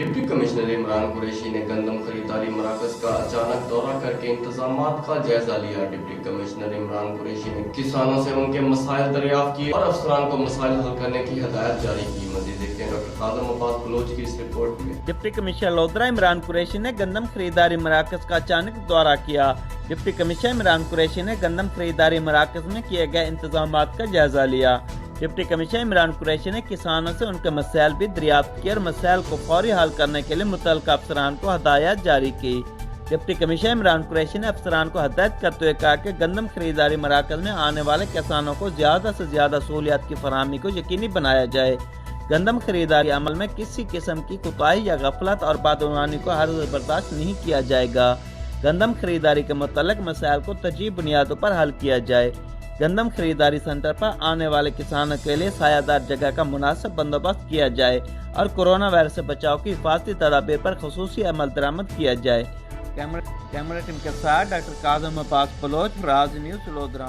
Deputy commissioner Imran Qureshi ने गंदम खरीदारी मराकज का अचानक दौरा करके इंतजामात का जायजा लिया। डिप्टी कमिश्नर इमरान कुरैशी ने किसानों से उनके मसाइल दरियाफ्त किए और अफसरान को मसाइल हल करने की हिदायत जारी की। मजीद देखते हैं डॉक्टर काज़म अब्बास बलोच की इस रिपोर्ट में। डिप्टी कमिश्नर लोधरा इमरान कुरैशी ने गंदम खरीदारी मराकज का अचानक दौरा किया। डिप्टी कमिश्नर इमरान कुरैशी ने गंदम खरीदारी मराकज में किए गए इंतजामात का जायजा लिया। डिप्टी कमिश्नर इमरान कुरैशी ने किसानों से उनके मसाइल भी दरियाफ्त किए और मसाइल को फौरी हल करने के लिए मुतल्लिका अफसरान को हदायत जारी की। डिप्टी कमिश्नर इमरान कुरैशी ने अफसरान को हदायत करते हुए कहा कि गंदम खरीदारी मराकज में आने वाले किसानों को ज़्यादा से ज़्यादा सहूलियात की फराहमी को यकीनी बनाया जाए। गंदम खरीदारी अमल में किसी किस्म की कोताही या गफलत और बदعنوانی को हरगिज़ बर्दाश्त नहीं किया जाएगा। गंदम खरीदारी के मुतल्लिक मसाइल को तरजीही बुनियादों पर हल किया जाए। गंदम खरीदारी सेंटर पर आने वाले किसानों के लिए सायादार जगह का मुनासिब बंदोबस्त किया जाए और कोरोना वायरस से बचाव की हिफाजती तदाबीर पर खुसूसी अमल दरामद किया जाए। कैमरा टीम के साथ डॉक्टर काज़म अब्बास बलोच, राज न्यूज़, लोधरा।